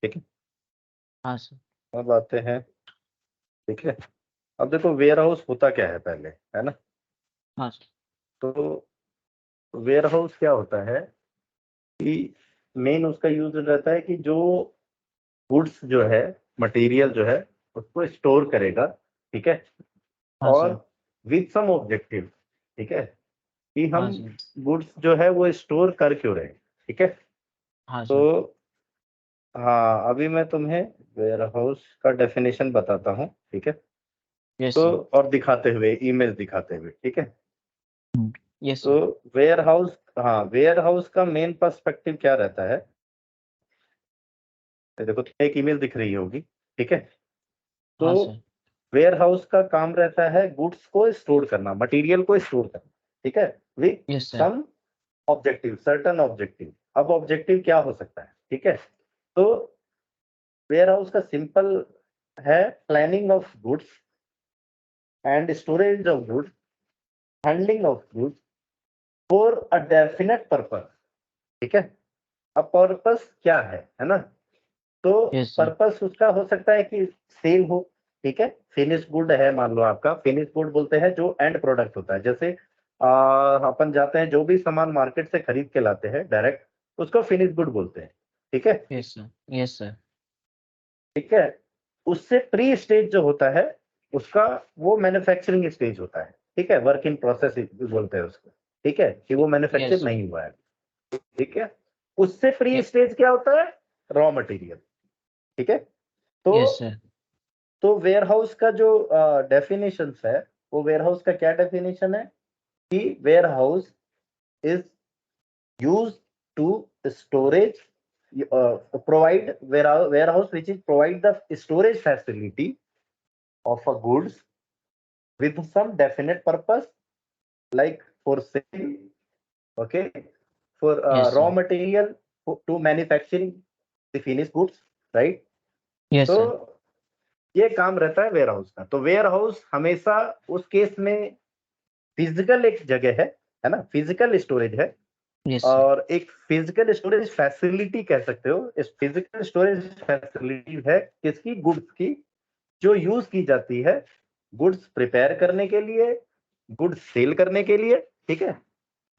ठीक है। हाँ सर। अब आते हैं, ठीक है। अब देखो वेयर हाउस होता क्या है पहले, है ना। हाँ सर। तो वेयर हाउस क्या होता है कि मेन उसका यूज रहता है कि जो गुड्स जो है, मटेरियल जो है, उसको स्टोर करेगा, ठीक है। हाँ और सर। विद सम ऑब्जेक्टिव, ठीक है, कि हाँ हम सर। गुड्स जो है वो स्टोर कर क्यों रहे हैं, ठीक है। हाँ तो सर। हाँ, अभी मैं तुम्हें वेयर हाउस का डेफिनेशन बताता हूँ, ठीक है। यस तो सर। और दिखाते हुए, इमेज दिखाते हुए, ठीक है। यस तो सर। वेयर हाउस, हाँ, वेयर हाउस का मेन पर्सपेक्टिव क्या रहता है, ये देखो एक इमेज दिख रही होगी, ठीक है। तो हाँ सर। वेयर हाउस का काम रहता है गुड्स को स्टोर करना, मटेरियल को स्टोर करना, ठीक है, with yes sir. Some objective, certain objective. अब ऑब्जेक्टिव क्या हो सकता है, ठीक है। तो वेयर हाउस का सिंपल है, planning of goods and storage of goods, handling of goods for a definite purpose, ठीक है। अब पर्पस क्या है ना। तो यस सर। पर्पस उसका हो सकता है कि सेल हो, ठीक है। फिनिश गुड है, मान लो आपका फिनिश गुड बोलते हैं जो एंड प्रोडक्ट होता है। जैसे अपन जाते हैं, जो भी सामान मार्केट से खरीद के लाते हैं डायरेक्ट, उसको फिनिश गुड बोलते हैं, ठीक है। Yes sir. Yes sir. ठीक है। उससे प्री स्टेज जो होता है उसका, वो मैन्युफैक्चरिंग स्टेज होता है, ठीक है। वर्क इन प्रोसेस बोलते हैं उसको, ठीक है, कि वो मैन्युफैक्चर यस सर। नहीं हुआ है, ठीक है। उससे प्री यस स्टेज क्या होता है, रॉ मटेरियल, ठीक है। तो सर। तो वेयरहाउस का जो डेफिनेशन है, वो वेयरहाउस का क्या डेफिनेशन है कि warehouse is use to storage, provide warehouse which is provide the storage facility of a goods with some definite purpose, like for sale, okay, for yes raw sir. material, to manufacturing the finished goods, right। Yes तो sir. ये काम रहता है ware house का। तो ware house हमेशा उस case में फिजिकल एक जगह है ना, फिजिकल स्टोरेज है। Yes sir. और एक फिजिकल स्टोरेज फैसिलिटी कह सकते हो। इस फिजिकल स्टोरेज फैसिलिटी है किसकी, गुड्स की, जो यूज की जाती है गुड्स प्रिपेयर करने के लिए, गुड्स सेल करने के लिए, ठीक है।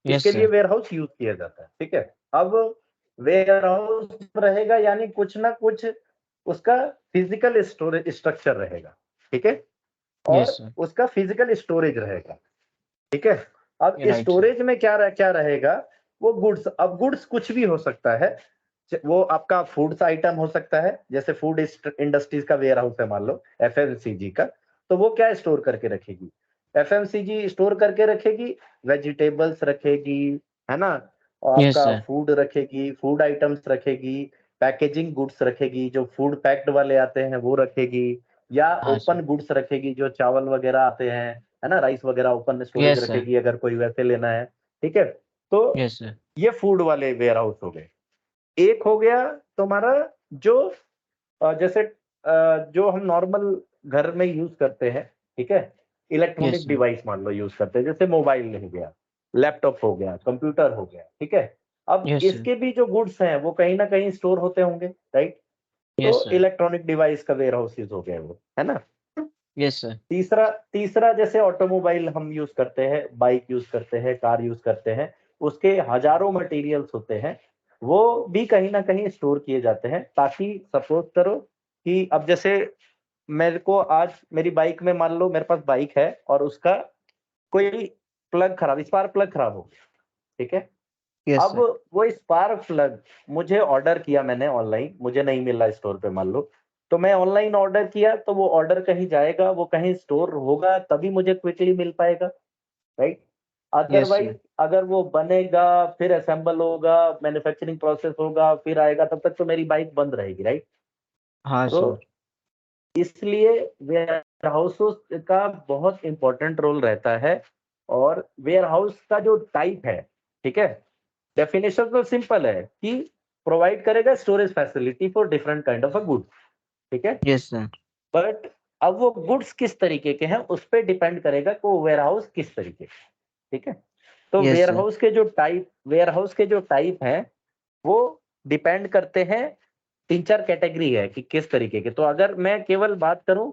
यस इसके लिए सर। वेयर हाउस यूज किया जाता है, ठीक है। अब वेयर हाउस रहेगा यानी कुछ ना कुछ उसका फिजिकल स्टोरेज स्ट्रक्चर रहेगा, ठीक है, और यस सर। उसका फिजिकल स्टोरेज रहेगा, ठीक है। अब राइट सर। स्टोरेज में क्या रहेगा, वो गुड्स, अब गुड्स कुछ भी हो सकता है। वो आपका फूड्स आइटम हो सकता है, जैसे फूड इंडस्ट्रीज का वेयर हाउस है मान लो, एफएमसीजी का। तो वो क्या स्टोर करके रखेगी, एफएमसीजी स्टोर करके रखेगी, वेजिटेबल्स रखेगी, है ना, और यस आपका सर। फूड रखेगी, फूड आइटम्स रखेगी, पैकेजिंग गुड्स रखेगी, जो फूड पैक्ड वाले आते हैं वो रखेगी, या हाँ सर। ओपन गुड्स रखेगी, जो चावल वगैरह आते हैं, है ना, राइस वगैरह ओपन स्टोरेज यस सर। रखेगी अगर कोई वैसे लेना है, ठीक है। तो यस सर। ये फूड वाले वेयर हाउस हो गए। एक हो गया तुम्हारा जो जैसे जो हम नॉर्मल घर में यूज करते हैं, ठीक है, यस इलेक्ट्रॉनिक सर। डिवाइस मान लो यूज करते हैं, जैसे मोबाइल हो गया, लैपटॉप हो गया, कंप्यूटर हो गया, ठीक है। अब यस सर। इसके भी जो गुड्स हैं वो कहीं ना कहीं स्टोर होते होंगे, राइट। यस तो सर। इलेक्ट्रॉनिक डिवाइस का वेयर हाउसेज हो गया वो, है ना। Yes sir. तीसरा तीसरा जैसे ऑटोमोबाइल हम यूज करते हैं, बाइक यूज करते हैं, कार यूज करते हैं, उसके हजारों मटेरियल्स होते हैं, वो भी कहीं ना कहीं स्टोर किए जाते हैं, ताकि सपोज करो कि अब जैसे मेरे को आज मेरी बाइक में, मान लो मेरे पास बाइक है और उसका कोई प्लग खराब, स्पार्क प्लग खराब हो गया, ठीक है। यस अब सर। वो स्पार्क प्लग मुझे ऑर्डर किया मैंने ऑनलाइन, मुझे नहीं मिला स्टोर पे मान लो, तो मैं ऑनलाइन ऑर्डर किया, तो वो ऑर्डर कहीं जाएगा, वो कहीं स्टोर होगा, तभी मुझे क्विकली मिल पाएगा, राइट। Yes otherwise sir. अगर वो बनेगा, फिर असेंबल होगा, मैन्युफैक्चरिंग प्रोसेस होगा, फिर आएगा, तब तक तो मेरी बाइक बंद रहेगी, राइट। हाँ तो सर। इसलिए वेयर हाउस का बहुत इंपॉर्टेंट रोल रहता है। और वेयर हाउस का जो टाइप है, ठीक है, डेफिनेशन तो सिंपल है कि प्रोवाइड करेगा storage facility for different kind of a good, ठीक है। Yes sir. बट अब वो गुड्स किस तरीके के हैं उस पर डिपेंड करेगा कि वो वेयर हाउस किस तरीके का, ठीक है। तो यस सर। वेयर हाउस के जो टाइप हैं वो डिपेंड करते हैं 3-4 कैटेगरी है कि किस तरीके के। तो अगर मैं केवल बात करूं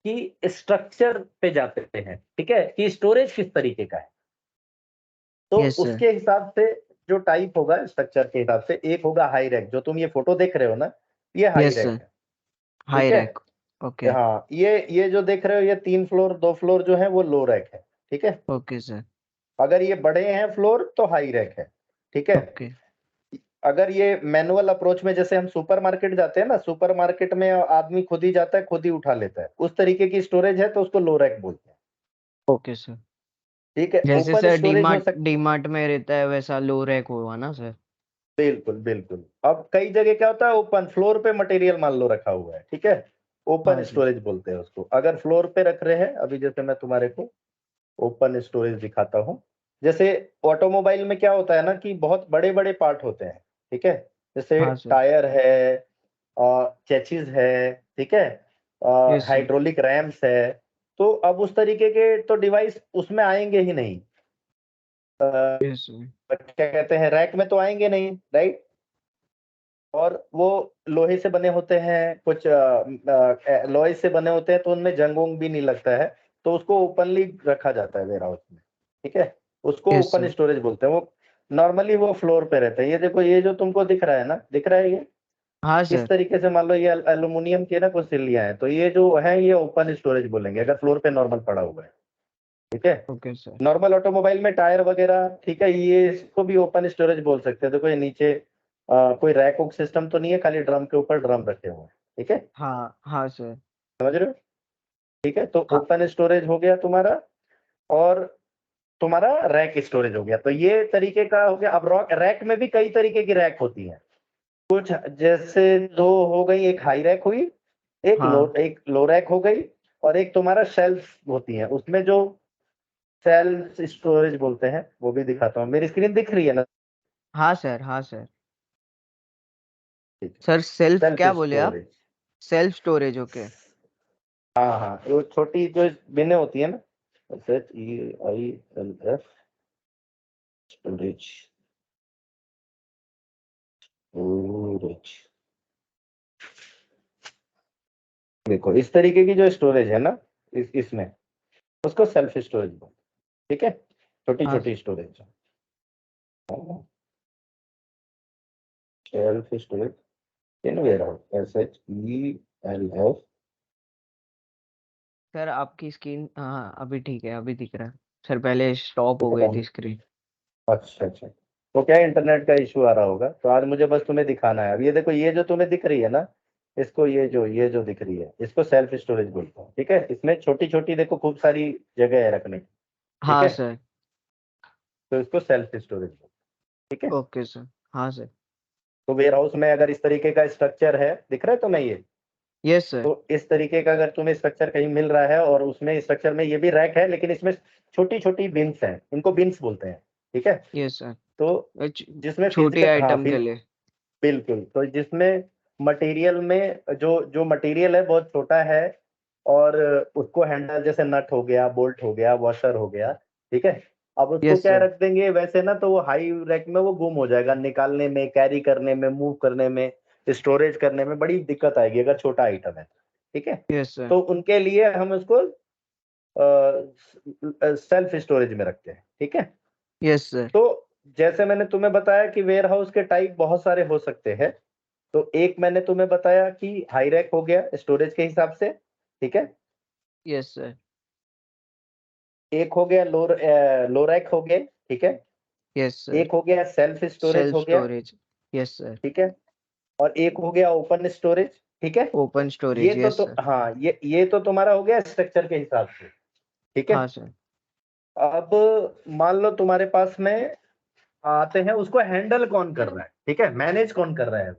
कि स्ट्रक्चर पे जाते हैं, ठीक है, कि स्टोरेज किस तरीके का है, तो यस सर। उसके हिसाब से जो टाइप होगा स्ट्रक्चर के हिसाब से, एक होगा हाई रैक, जो तुम ये फोटो देख रहे हो ना, ये हाई यस रैक सर। है, हाई ठीक है। रैक। ओके। हाँ, ये जो देख रहे हो, ये 3 फ्लोर 2 फ्लोर जो है वो लो रैक है, ठीक है। Okay sir. अगर ये बड़े हैं फ्लोर तो हाई रैक है, ठीक है। ओके। अगर ये मैनुअल अप्रोच में, जैसे हम सुपरमार्केट जाते हैं ना, सुपरमार्केट में आदमी खुद ही जाता है, खुद ही उठा लेता है, उस तरीके की स्टोरेज है तो उसको लो रैक बोलते हैं, ओके सर। ठीक है। जैसे ओपन सर स्टोरेज हो डीमार्ट में रहता है वैसा लो रैक हुआ ना सर? बिल्कुल, बिल्कुल। अब कई जगह क्या होता है, ओपन फ्लोर पे मटेरियल मान लो रखा हुआ है, ठीक है, हाँ ओपन जी। स्टोरेज बोलते हैं उसको। अगर फ्लोर पे रख रहे हैं, अभी जैसे मैं तुम्हारे को ओपन स्टोरेज दिखाता हूँ। जैसे ऑटोमोबाइल में क्या होता है ना कि बहुत बड़े-बड़े पार्ट होते हैं, ठीक है? जैसे हाँ सर। टायर है, चेसिस है, ठीक है? Yes sir. हाइड्रोलिक रैम्स है, तो अब उस तरीके के तो डिवाइस उसमें आएँगे ही नहीं। अ, यस सर। क्या कहते हैं, रैक में तो आएँगे नहीं, राइट? और वो लोहे से बने होते हैं, कुछ एलॉय से बने होते हैं, तो उनमें जंग-वंग भी नहीं लगता है, तो उसको ओपनली रखा जाता है वेयरहाउस में, ठीक है? उसको यस ओपन सर। स्टोरेज बोलते हैं। वो नॉर्मली वो फ्लोर पे रहता है। ये देखो, ये जो तुमको दिख रहा है ना, दिख रहा है ये? हाँ इस सर। तरीके से मान लो ये एल्यूमीनियम की ना कुछ सिल्लियाँ हैं, तो ये जो है ये ओपन स्टोरेज बोलेंगे, अगर फ्लोर पे नॉर्मल पड़ा हुआ है, ठीक है? Okay sir. नॉर्मल ऑटोमोबाइल में टायर वगैरह, ठीक है, ये इसको भी ओपन स्टोरेज बोल सकते हैं। देखो ये नीचे कोई रैक वैक सिस्टम तो नहीं है, खाली ड्रम के ऊपर ड्रम रखे हुए हैं, ठीक है, हाँ हाँ सर। समझ रहे हो? ठीक है, तो हाँ ओपन स्टोरेज हो गया तुम्हारा, और तुम्हारा रैक स्टोरेज हो गया। तो ये तरीके का हो गया। अब रैक में भी कई तरीके की रैक होती है। कुछ जैसे दो हो गई, एक हाई रैक हुई, हाँ एक लो रैक हो गई, और एक तुम्हारा शेल्फ होती है, उसमें जो सेल्फ स्टोरेज बोलते हैं, वो भी दिखाता हूँ। मेरी स्क्रीन दिख रही है ना? हाँ सर। हाँ सर। ठीक है, सर सेल्फ सेल्फ क्या बोले आप? स्टोरेज। Self storage. ओके। हाँ हाँ, वो छोटी जो बिने होती है ना, SHEILF स्टोरेज, स्टोरेज, देखो इस तरीके की जो स्टोरेज है ना, इसमें उसको सेल्फ स्टोरेज बोलते हैं, ठीक है, छोटी हाँ छोटी स्टोरेज है, shelf storage in warehouse, SHELF। Sir आपकी स्क्रीन, हाँ अभी ठीक है, अभी दिख रहा है। सर पहले स्टॉप हो देखो गई कौन, थी स्क्रीन। अच्छा अच्छा, तो क्या इंटरनेट का इशू आ रहा होगा, तो आज मुझे बस तुम्हें दिखाना है। अब ये देखो, ये जो तुम्हें दिख रही है ना, इसको, ये जो दिख रही है, इसको सेल्फ स्टोरेज बोलते हैं, ठीक है। इसमें छोटी छोटी देखो खूब सारी जगह है रखने की, ठीक हाँ है, सर। तो इसको सेल्फ स्टोरेज बोलते हैं, ठीक है। Okay sir. हाँ सर। तो वेयर हाउस में अगर इस तरीके का स्ट्रक्चर है, दिख रहा है तुम्हें ये, यस सर। तो इस तरीके का अगर तुम्हें स्ट्रक्चर कहीं मिल रहा है, और उसमें स्ट्रक्चर में ये भी रैक है, लेकिन इसमें छोटी छोटी बिन्स हैं, इनको बिन्स बोलते हैं, ठीक है। Yes sir. तो जिसमें छोटी फिजिकल, हाँ आइटम के लिए। बिल्कुल, तो जिसमें मटेरियल में जो जो मटेरियल है बहुत छोटा है, और उसको हैंडल, जैसे नट हो गया, बोल्ट हो गया, वॉशर हो गया, ठीक है। अब उसको यस क्या सर। रख देंगे वैसे ना, तो वो हाई रैक में वो गुम हो जाएगा, निकालने में, कैरी करने में, मूव करने में, स्टोरेज करने में बड़ी दिक्कत आएगी अगर छोटा आइटम है, ठीक है। Yes sir. तो उनके लिए हम उसको सेल्फ स्टोरेज में रखते हैं, ठीक है। Yes sir. तो जैसे मैंने तुम्हें बताया कि वेयर हाउस के टाइप बहुत सारे हो सकते हैं, तो एक मैंने तुम्हें बताया कि हाई रैक हो गया स्टोरेज के हिसाब से, ठीक है। Yes sir. एक हो गया लो रैक हो गए, ठीक है। Yes sir. एक हो गया सेल्फ स्टोरेज सेल्फ हो गया, स्टोरेज। Yes sir. ठीक है। और एक हो गया ओपन स्टोरेज, ठीक है। ओपन ये स्टोरेज। तो, यस सर। हाँ, ये तो तुम्हारा हो गया स्ट्रक्चर के हिसाब से, ठीक है। हाँ सर। अब मान लो तुम्हारे पास में आते हैं, उसको हैंडल कौन कर रहा है, ठीक है, मैनेज कौन कर रहा है,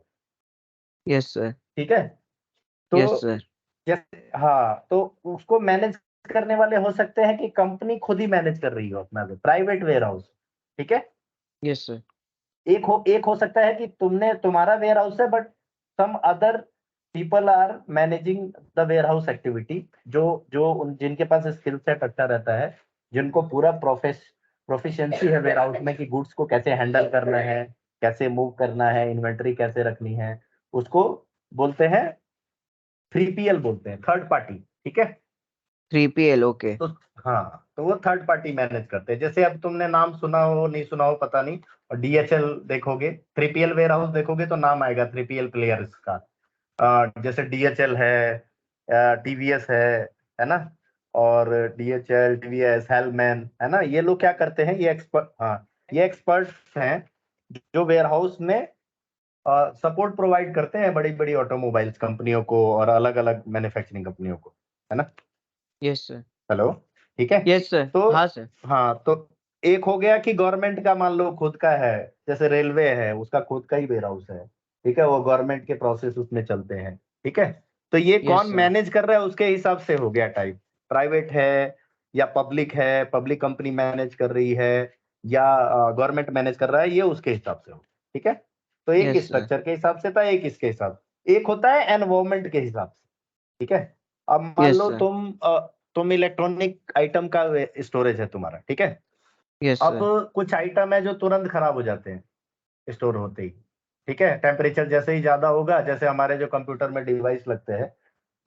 यस सर। ठीक है। तो यस सर। जैसे, हाँ, तो उसको मैनेज करने वाले हो सकते हैं कि कंपनी खुद ही मैनेज कर रही हो अपना प्राइवेट वेयर हाउस, ठीक है। Yes sir. एक हो सकता है कि तुम्हारा वेयर हाउस है, but some other people are managing the warehouse activity, जो जो जिनके पास स्किल सेट अच्छा रहता है, जिनको पूरा प्रोफिशिएंसी है वेयर हाउस में, कि गुड्स को कैसे हैंडल करना है, कैसे मूव करना है, इन्वेंटरी कैसे रखनी है, उसको बोलते हैं 3PL बोलते हैं, थर्ड पार्टी। ठीक है, 3PL, ओके। तो हाँ, तो वो थर्ड पार्टी मैनेज करते हैं। जैसे अब तुमने नाम सुना हो नहीं सुना हो पता नहीं, और DHL देखोगे, 3PL वेयर हाउस देखोगे तो नाम आएगा 3PL प्लेयर्स का। जैसे DHL है, TVS है ना, और DHL, TVS, हेलमैन, है ना, ये लोग क्या करते हैं, ये एक्सपर्ट, हाँ, ये एक्सपर्ट्स हैं जो वेयर हाउस में सपोर्ट प्रोवाइड करते हैं बड़ी बड़ी ऑटोमोबाइल्स कंपनियों को और अलग अलग मैन्युफैक्चरिंग कंपनियों को, है ना। Yes sir. हेलो, ठीक है। यस सर, तो हाँ सर। हाँ, तो एक हो गया कि गवर्नमेंट का मान लो खुद का है, जैसे रेलवे है, उसका खुद का ही वेयर हाउस है, ठीक है, वो गवर्नमेंट के प्रोसेस उसमें चलते हैं, ठीक है। तो ये यस कौन सर। मैनेज कर रहा है उसके हिसाब से हो गया टाइप, प्राइवेट है या पब्लिक है, पब्लिक कंपनी मैनेज कर रही है या गवर्नमेंट मैनेज कर रहा है, ये उसके हिसाब से हो, ठीक है। तो एक यस सर। स्ट्रक्चर के हिसाब से था, एक इसके हिसाब से, एक होता है एनवायरमेंट के हिसाब से, ठीक है। अब मान यस लो सर। तुम इलेक्ट्रॉनिक आइटम का स्टोरेज है तुम्हारा, ठीक है। यस अब सर। कुछ आइटम है जो तुरंत खराब हो जाते हैं स्टोर होते ही, ठीक है। टेम्परेचर जैसे ही ज्यादा होगा, जैसे हमारे जो कंप्यूटर में डिवाइस लगते हैं,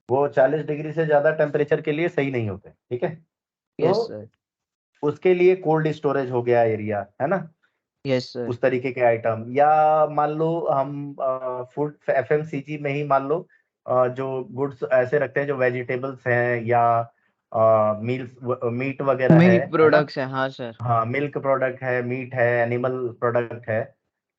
वो 40 डिग्री से ज्यादा टेम्परेचर के लिए सही नहीं होते, ठीक है। तो यस सर। उसके लिए कोल्ड स्टोरेज हो गया एरिया, है ना, यस सर। उस तरीके के आइटम। या मान लो हम फूड FMCG में ही मान लो जो गुड्स ऐसे रखते हैं जो वेजिटेबल्स हैं या मील्स, मीट वगैरह मिल्क है ना। प्रोडक्ट्स है, हाँ सर। हाँ, मिल्क प्रोडक्ट है, मीट है, एनिमल प्रोडक्ट है,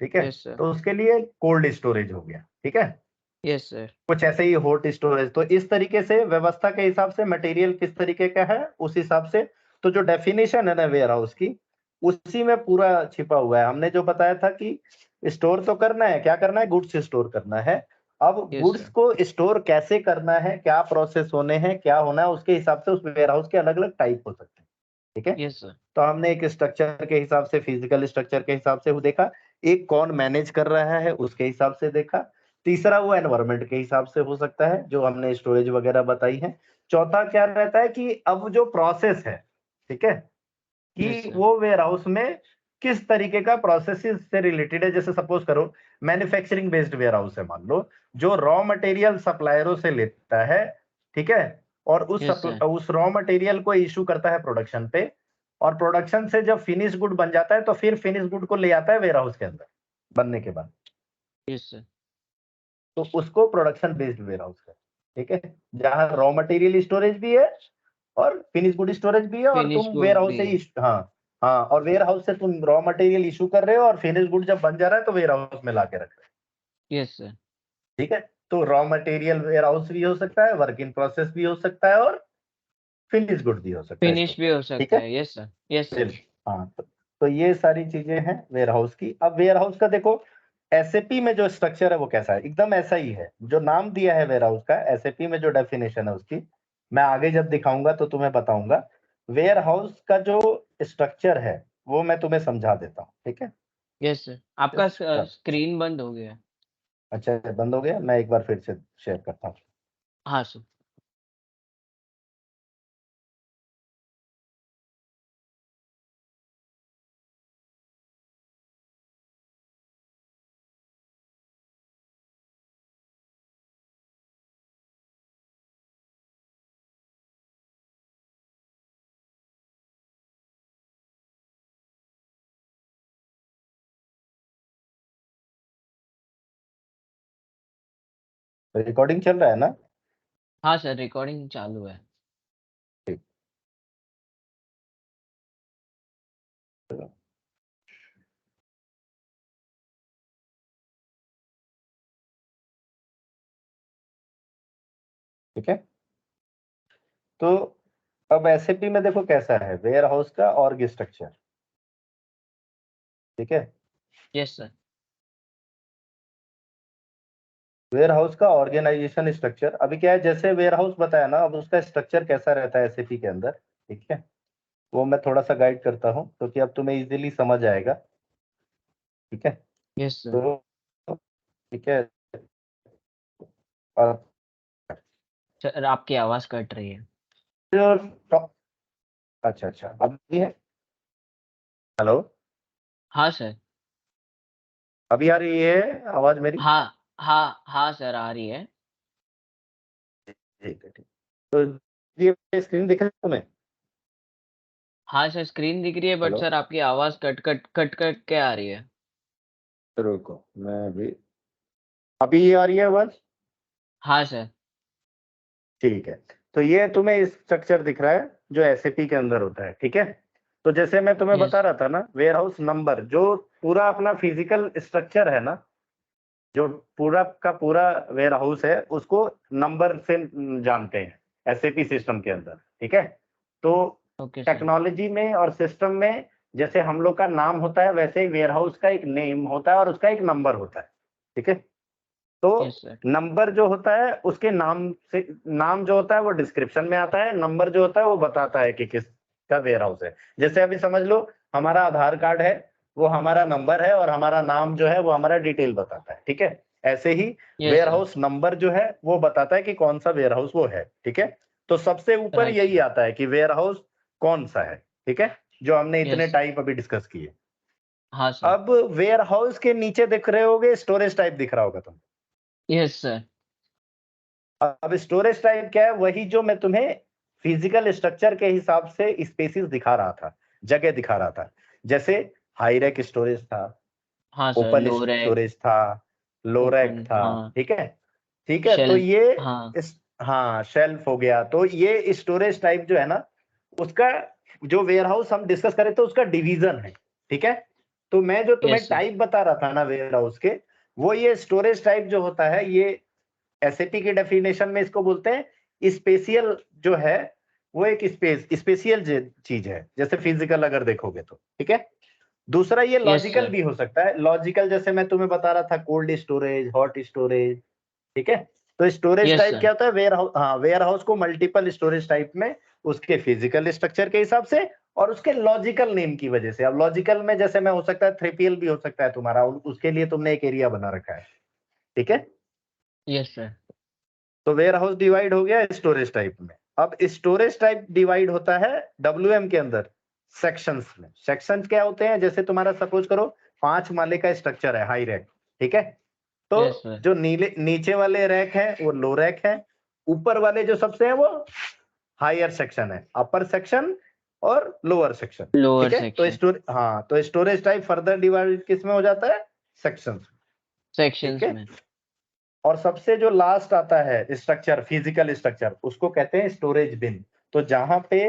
ठीक है। Yes sir. तो उसके लिए कोल्ड स्टोरेज हो गया, ठीक है। Yes sir. कुछ ऐसे ही हॉट स्टोरेज। तो इस तरीके से व्यवस्था के हिसाब से मटेरियल किस तरीके का है उस हिसाब से, तो जो डेफिनेशन है ना वेयर हाउस की, उसी में पूरा छिपा हुआ है। हमने जो बताया था कि स्टोर तो करना है, क्या करना है, गुड्स स्टोर करना है। अब यस गुड्स सर। को स्टोर कैसे करना है, क्या प्रोसेस होने हैं, क्या होना है, उसके हिसाब से उस वेयर हाउस के अलग अलग टाइप हो सकते हैं, ठीक है। Yes sir. तो हमने एक स्ट्रक्चर के हिसाब से, फिजिकल स्ट्रक्चर के हिसाब से वो देखा, एक कौन मैनेज कर रहा है उसके हिसाब से देखा, तीसरा वो एनवायरनमेंट के हिसाब से हो सकता है जो हमने स्टोरेज वगैरह बताई है, चौथा क्या रहता है कि अब जो प्रोसेस है, ठीक है, यस कि सर। वो वेयर हाउस में किस तरीके का प्रोसेस से रिलेटेड है। जैसे सपोज करो मैन्युफैक्चरिंग बेस्ड वेयर हाउस है, मान लो, जो रॉ मटेरियल सप्लायरों से लेता है, ठीक है, और यस सर। उस रॉ मटेरियल को इशू करता है प्रोडक्शन पे, और प्रोडक्शन से जब फिनिश गुड बन जाता है तो फिर फिनिश गुड को ले आता है वेयर हाउस के अंदर बनने के बाद, यस सर। तो उसको प्रोडक्शन बेस्ड वेयर हाउस है, ठीक है, जहां रॉ मटेरियल स्टोरेज भी है और फिनिश गुड स्टोरेज भी है, और फिनिश तुम वेयर गुड हाउस भी से है। ही, हाँ, हाँ, और वेयर हाउस से तुम रॉ मटेरियल इशू कर रहे हो और फिनिश गुड जब बन जा रहा है तो वेयर हाउस में लाके रख रहे यस सर। हो, ठीक है। तो रॉ मटेरियल वेयर हाउस भी हो सकता है, वर्क इन प्रोसेस भी हो सकता है, और फिनिश गुड भी हो सकता है फिनिश स्टोर, भी हो ठीक सकता है। है, यस सर। Yes sir. हाँ, तो ये सारी चीजें हैं वेयर हाउस की। अब वेयर हाउस का देखो, एसएपी में जो स्ट्रक्चर है वो कैसा है, एकदम ऐसा ही है जो नाम दिया है वेयर हाउस का, एसएपी में जो डेफिनेशन है उसकी मैं आगे जब दिखाऊंगा तो तुम्हें बताऊंगा। वेयर हाउस का जो स्ट्रक्चर है वो मैं तुम्हें समझा देता हूँ, ठीक है। यस सर, आपका स्क्रीन बंद हो गया है। अच्छा, बंद हो गया, मैं एक बार फिर से शेयर करता हूँ। हाँ सर। रिकॉर्डिंग चल रहा है ना। हाँ सर, रिकॉर्डिंग चालू है। ठीक ठीक है। तो अब एसएपी में देखो कैसा है वेयर हाउस का ऑर्ग स्ट्रक्चर, ठीक है। Yes sir. वेयर हाउस का ऑर्गेनाइजेशन स्ट्रक्चर, अभी क्या है, जैसे वेयर हाउस बताया ना, अब उसका स्ट्रक्चर कैसा रहता है एसएपी के अंदर, ठीक है, वो मैं थोड़ा सा गाइड करता हूँ क्योंकि अब तुम्हें इजीली समझ आएगा, ठीक है। Yes sir. तो ठीक है, और सर, आपकी आवाज कट रही है। अच्छा अच्छा, अभी है, हेलो, हाँ सर। अभी आ रही है आवाज मेरी। हाँ, हाँ सर आ रही है। ठीक है, ठीक। तो ये स्क्रीन दिख रहा है तुम्हें? हाँ सर स्क्रीन दिख रही है, बट हेलो, सर आपकी आवाज कट के आ रही है। रुको, मैं अभी ये आ रही है आवाज? हाँ सर। ठीक है। तो ये तुम्हें स्ट्रक्चर दिख रहा है जो एसएपी के अंदर होता है, ठीक है। तो जैसे मैं तुम्हें बता यस। रहा था ना, वेयर हाउस नंबर जो पूरा अपना फिजिकल स्ट्रक्चर है ना, जो पूरा का पूरा वेयर हाउस है, उसको नंबर से जानते हैं एसएपी सिस्टम के अंदर, ठीक है। तो ओके सर। टेक्नोलॉजी में और सिस्टम में जैसे हम लोग का नाम होता है, वैसे ही वेयर हाउस का एक नेम होता है और उसका एक नंबर होता है, ठीक है। तो यस सर। नंबर जो होता है उसके नाम से, नाम जो होता है वो डिस्क्रिप्शन में आता है, नंबर जो होता है वो बताता है कि किसका वेयर हाउस है। जैसे अभी समझ लो हमारा आधार कार्ड है, वो हमारा नंबर है, और हमारा नाम जो है वो हमारा डिटेल बताता है, ठीक है। ऐसे ही yes where sir. House number जो है वो बताता है कि कौन सा वेयर हाउस वो है, ठीक है। तो सबसे ऊपर राइट यही सर। आता है कि वेयर हाउस कौन सा है, ठीक है, जो हमने इतने यस। टाइप अभी डिस्कस किए। हाँ सर। अब वेयर हाउस के नीचे दिख रहे होगे स्टोरेज टाइप दिख रहा होगा तुम। Yes sir. अब स्टोरेज टाइप क्या है? वही जो मैं तुम्हें फिजिकल स्ट्रक्चर के हिसाब से स्पेसिस दिखा रहा था, जगह दिखा रहा था। जैसे हाई रैक स्टोरेज था, हाँ सर ओपन लो रैक। स्टोरेज था, लो रैक ओपन था, हाँ। ठीक है। ठीक है, तो शेल्फ। ये हाँ। हाँ शेल्फ हो गया। तो ये स्टोरेज टाइप जो है ना, उसका जो वेयर हाउस हम डिस्कस करे तो उसका डिवीजन है, ठीक है। तो मैं जो तुम्हें यस सर। टाइप बता रहा था ना वेयर हाउस के, वो ये स्टोरेज टाइप जो होता है, ये एसएपी की डेफिनेशन में इसको बोलते हैं स्पेशियल, जो है वो एक स्पेशियल चीज है, जैसे फिजिकल अगर देखोगे तो, ठीक है। दूसरा ये यस लॉजिकल सर। भी हो सकता है, लॉजिकल जैसे मैं तुम्हें बता रहा था, कोल्ड स्टोरेज, हॉट स्टोरेज, ठीक है। तो स्टोरेज यस टाइप सर। क्या होता है? वेयर हाउस, हाँ, वेयर हाउस को मल्टीपल स्टोरेज टाइप में उसके फिजिकल स्ट्रक्चर के हिसाब से और उसके लॉजिकल नेम की वजह से। अब लॉजिकल में जैसे मैं हो सकता है 3PL भी हो सकता है तुम्हारा, उसके लिए तुमने एक एरिया बना रखा है, ठीक है। Yes sir. तो वेयर हाउस डिवाइड हो गया स्टोरेज टाइप में। अब स्टोरेज टाइप डिवाइड होता है डब्ल्यूएम के अंदर सेक्शंस में। सेक्शंस क्या होते हैं? जैसे तुम्हारा सपोज करो 5 माले का स्ट्रक्चर है, हाई रैक, ठीक है। तो यस सर। जो नीचे वाले रैक है वो लो रैक है, ऊपर वाले जो सबसे है वो हायर सेक्शन है, अपर सेक्शन और लोअर सेक्शन, लोअर ठीक है। तो section. Storage type further divide किस में हो जाता है? सेक्शन, ठीक सेक्शंस है। में। और सबसे जो लास्ट आता है स्ट्रक्चर, फिजिकल स्ट्रक्चर, उसको कहते हैं स्टोरेज बिन। तो जहां पे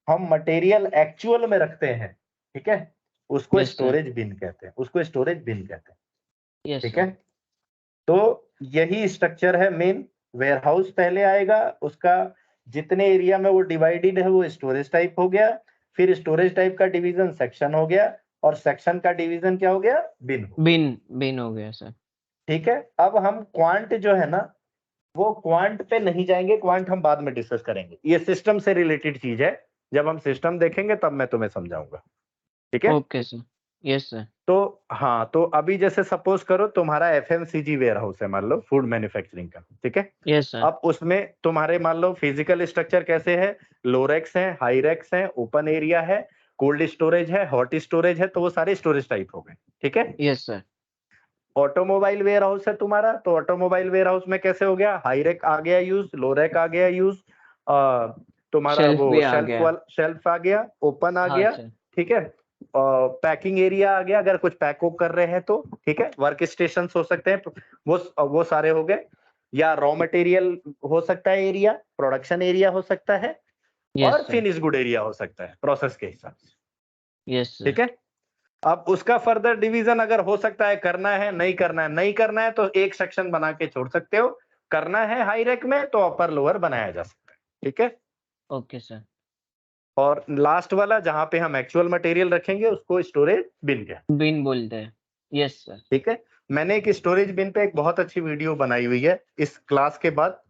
हम मटेरियल एक्चुअल में रखते हैं, ठीक है, उसको यस सर। स्टोरेज बिन कहते हैं, उसको स्टोरेज बिन कहते हैं, यस ठीक सर। है। तो यही स्ट्रक्चर है मेन। वेयर हाउस पहले आएगा, उसका जितने एरिया में वो डिवाइडेड है वो स्टोरेज टाइप हो गया, फिर स्टोरेज टाइप का डिवीजन सेक्शन हो गया, और सेक्शन का डिवीजन क्या हो गया? बिन हो गया, बिन बिन हो गया सर। ठीक है। अब हम क्वांट जो है ना, वो क्वांट पे नहीं जाएंगे, क्वांट हम बाद में डिस्कस करेंगे, ये सिस्टम से रिलेटेड चीज है। जब हम सिस्टम देखेंगे तब मैं तुम्हें समझाऊंगा, ठीक है। Okay sir. Yes sir. तो हाँ, तो अभी जैसे सपोज करो तुम्हारा एफएमसीजी वेयर हाउस है, मान लो फूड मैन्युफैक्चरिंग का, ठीक है। Yes sir. अब उसमें तुम्हारे मान लो फिजिकल स्ट्रक्चर कैसे है? लो रैक्स है, हाई रैक्स है, ओपन एरिया है, कोल्ड स्टोरेज है, हॉट स्टोरेज है, तो वो सारे स्टोरेज टाइप हो गए, ठीक है। Yes sir. Automobile warehouse है तुम्हारा, तो ऑटोमोबाइल वेयर हाउस में कैसे हो गया? हाई रैक आ गया यूज, लो रैक आ गया यूज, तुम्हारा शेल्फ वो भी आ शेल्फ गया। शेल्फ आ गया, ओपन आ हाँ गया, सर। ठीक है। पैकिंग एरिया आ गया अगर कुछ पैक कर रहे हैं तो, ठीक है। वर्क स्टेशन हो सकते हैं, वो सारे हो गए। या रॉ मटेरियल हो सकता है एरिया, प्रोडक्शन एरिया हो सकता है, यस और सर। फिनिश गुड एरिया हो सकता है प्रोसेस के हिसाब से, यस सर। ठीक है। अब उसका फर्दर डिवीजन अगर हो सकता है, करना है नहीं करना है, नहीं करना है तो एक सेक्शन बना के छोड़ सकते हो, करना है हाई रैक में तो अपर लोअर बनाया जा सकता है, ठीक है। Okay sir. और लास्ट वाला जहां पे हम एक्चुअल मटेरियल रखेंगे उसको स्टोरेज बिन है, बिन बोलते हैं। Yes sir. ठीक है। मैंने एक स्टोरेज बिन पे एक बहुत अच्छी वीडियो बनाई हुई है, इस क्लास के बाद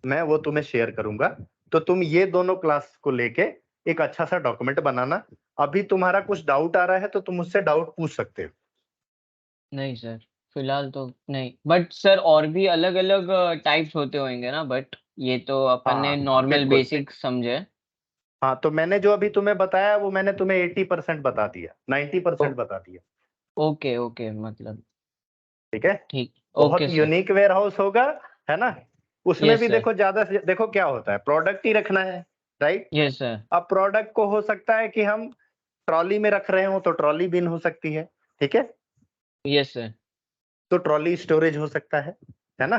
मैं वो तुम्हें शेयर करूंगा। तो तुम ये दोनों क्लास को लेके एक अच्छा सा डॉक्यूमेंट बनाना। अभी तुम्हारा कुछ डाउट आ रहा है तो तुम मुझसे डाउट पूछ सकते हो। नहीं सर, फिलहाल तो नहीं, बट सर और भी अलग अलग टाइप्स होते होंगे ना, बट ये तो अपन ने हाँ नॉर्मल बिल्कुल। बेसिक समझे। हाँ, तो मैंने जो अभी तुम्हें बताया वो मैंने तुम्हें 80% बता दिया, 90% ओ- बता दिया, ओके ओके मतलब। ठीक है। ठीक। बहुत okay sir. Unique warehouse होगा, है ना। उसमें यस भी सर। देखो ज्यादा से देखो क्या होता है, प्रोडक्ट ही रखना है, राइट। Yes sir. अब प्रोडक्ट को हो सकता है कि हम ट्रॉली में रख रहे हो तो ट्रॉली बिन हो सकती है, ठीक है, यस सर। तो ट्रॉली स्टोरेज हो सकता है ना।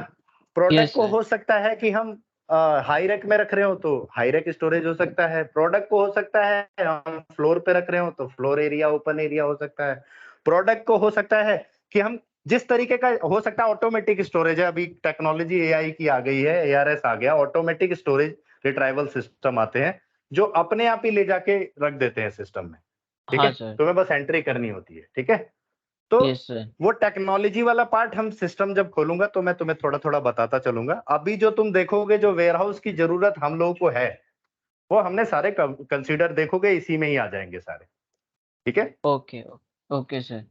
प्रोडक्ट यस को सर। हो सकता है कि हम हाई रैक में रख रहे हो तो हाई रैक स्टोरेज हो सकता है। प्रोडक्ट को हो सकता है हम फ्लोर पे रख रहे हो तो फ्लोर एरिया, ओपन एरिया हो सकता है। प्रोडक्ट को हो सकता है कि हम जिस तरीके का हो सकता है, ऑटोमेटिक स्टोरेज है, अभी टेक्नोलॉजी एआई की आ गई है, एआरएस आ गया, ऑटोमेटिक स्टोरेज रिट्राइवल सिस्टम आते हैं जो अपने आप ही ले जाके रख देते हैं सिस्टम में, ठीक है, हाँ सर। तुम्हें बस एंट्री करनी होती है, ठीक है। तो यस सर। वो टेक्नोलॉजी वाला पार्ट हम सिस्टम जब खोलूंगा तो मैं तुम्हें थोड़ा थोड़ा बताता चलूंगा। अभी जो तुम देखोगे जो वेयरहाउस की जरूरत हम लोगों को है, वो हमने सारे कंसीडर देखोगे इसी में ही आ जाएंगे सारे, ठीक है ओके। Okay sir.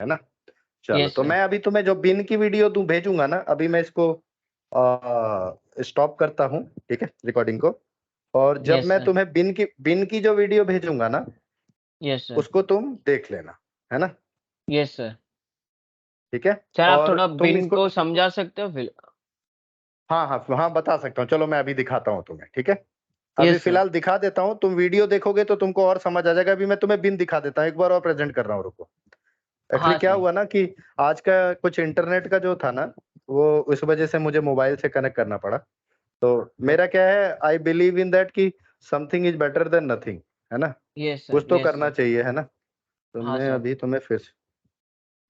है ना। चलो यस तो सर। मैं अभी तुम्हें जो बिन की वीडियो तू भेजूंगा ना, अभी मैं इसको स्टॉप करता हूँ, ठीक है, रिकॉर्डिंग को। और जब यस मैं सर। तुम्हें बिन की जो वीडियो भेजूंगा ना, यस सर। उसको तुम देख लेना, है ना, यस सर। ठीक है। सर आप और थोड़ा तुम बिन इसको, को समझा सकते हो फिर? हाँ हाँ हाँ बता सकता हूँ, चलो मैं अभी दिखाता हूँ तुम्हें, ठीक है। अभी यस सर। फिलहाल दिखा देता हूँ, तुम वीडियो देखोगे तो तुमको और समझ आ जाएगा। अभी मैं तुम्हें बिन दिखा देता हूँ, एक बार और प्रेजेंट कर रहा हूँ, रुको। एक्चुअली हाँ क्या सर। हुआ ना कि आज का कुछ इंटरनेट का जो था ना, वो उस वजह से मुझे मोबाइल से कनेक्ट करना पड़ा। तो मेरा क्या है, आई बिलीव इन दैट कि something is better than nothing, है ना। यस कुछ सर। तो यस करना सर। चाहिए, है ना। तो हाँ मैं सर। अभी तुम्हें फिर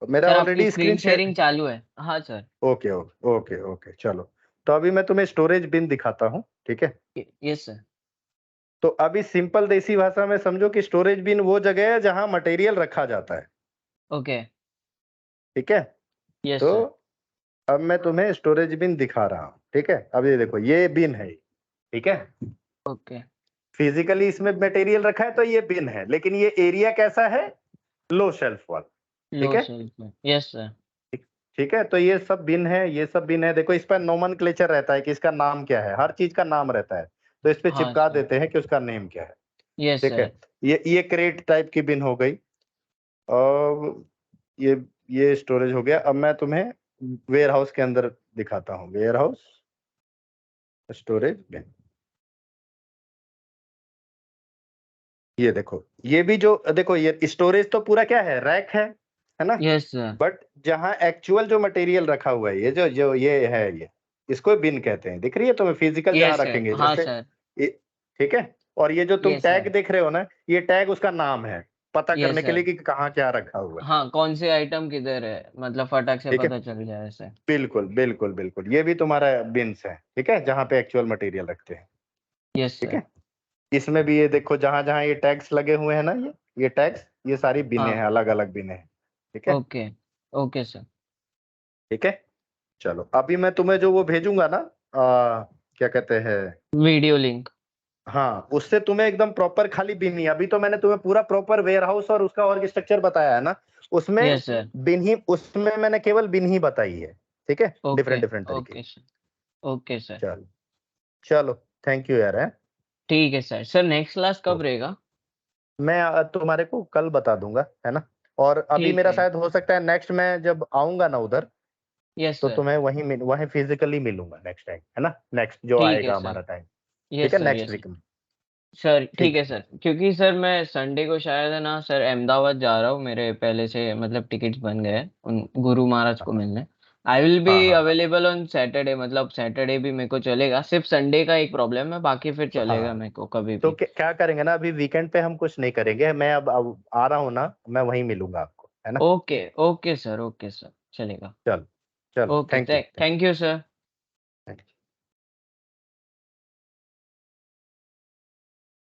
मेरा सर आपकी already screen screen share, sharing चालू है। हाँ sir. Okay okay okay okay, चलो। तो अभी मैं तुम्हें स्टोरेज बिन दिखाता हूँ, ठीक है। Yes sir. तो अभी सिंपल देसी भाषा में समझो कि स्टोरेज बिन वो जगह है जहां मटेरियल रखा जाता है, ओके। ठीक है। यस तो सर। अब मैं तुम्हें स्टोरेज बिन दिखा रहा हूँ, ठीक है। अब ये देखो, ये बिन है, ठीक है। ओके। फिजिकली इसमें मटेरियल रखा है तो ये बिन है, लेकिन ये एरिया कैसा है, लो शेल्फ वाला, ठीक लो है। शेल्फ में। Yes sir. ठीक है, तो ये सब बिन है, ये सब बिन है। देखो इस पर नोमेनक्लेचर रहता है कि इसका नाम क्या है, हर चीज का नाम रहता है, तो इस पे हाँ चिपका सर। देते हैं कि उसका नेम क्या है, यस ठीक सर। है। ये क्रेट टाइप की बिन हो गई। अब ये ये स्टोरेज हो गया। अब मैं तुम्हें वेयर हाउस के अंदर दिखाता हूँ, वेयर हाउस स्टोरेज बिन। ये देखो, ये भी जो देखो, ये स्टोरेज तो पूरा क्या है, रैक है ना। Yes sir. बट जहाँ एक्चुअल जो मटेरियल रखा हुआ है, ये जो जो ये है, ये इसको बिन कहते हैं। दिख रही है तुम्हें, फिजिकल जहाँ यस सर। रखेंगे हाँ जैसे सर। ये, ठीक है। और ये जो तुम यस टैग सर। देख रहे हो ना, ये टैग उसका नाम है, पता यस करने के लिए सर। कि कहाँ क्या रखा हुआ है, हाँ कौन से आइटम किधर है, मतलब फटाक से ठीक है। पता चल जाए ऐसे। बिल्कुल बिल्कुल बिल्कुल, ये भी तुम्हारा बिन्स है, ठीक है, जहाँ पे एक्चुअल मटेरियल रखते हैं, यस ठीक सर। है। इसमें भी ये देखो, जहां जहां ये टैग्स लगे हुए हैं ना, ये टैग्स, ये सारी बिने हैं, हाँ। अलग अलग बिने हैं, ठीक है। ओके। Okay sir. ठीक है, चलो अभी मैं तुम्हें जो वो भेजूंगा ना, क्या कहते हैं, वीडियो लिंक। हाँ, उससे तुम्हें एकदम प्रॉपर खाली बिन ही, अभी तो मैंने तुम्हें पूरा प्रॉपर वेयर हाउस और उसका और स्ट्रक्चर बताया है ना, उसमें यस सर। बिन ही, उसमें मैंने केवल बिन ही बताई है, ठीक है, ओके। डिफरेंट डिफरेंट तरीके ओके की। सर। Okay sir. चलो चलो, थैंक यू यार, है। ठीक है सर। सर नेक्स्ट क्लास कब ओके, रहेगा? मैं तुम्हारे को कल बता दूंगा, है ना। और अभी ठीक मेरा है। शायद हो सकता है नेक्स्ट में जब आऊंगा ना उधर, यस तो सर। तुम्हें वहीं फिजिकली मिलूंगा नेक्स्ट टाइम, है ना, नेक्स्ट जो ठीक है आएगा सर। हमारा टाइम, ठीक यस है, सर। नेक्स्ट यस वीक में। सर। ठीक ठीक है है, सर, क्योंकि सर मैं संडे को शायद है ना सर अहमदाबाद जा रहा हूँ, मेरे पहले से मतलब टिकट्स बन गए हैं उन गुरु महाराज को हाँ मिलने। आई विल हाँ बी हाँ अवेलेबल ऑन सैटरडे, मतलब सैटरडे भी मेरे को चलेगा, सिर्फ संडे का एक प्रॉब्लम है, बाकी फिर चलेगा हाँ। मेरे को कभी तो भी। क्या करेंगे ना, अभी वीकेंड पे हम कुछ नहीं करेंगे, मैं अब आ रहा हूँ ना, मैं वहीं मिलूंगा आपको, है ना। Okay. Okay sir. Okay sir, चलेगा। चलो चलो, okay. Thank you, thank you sir. Thank you.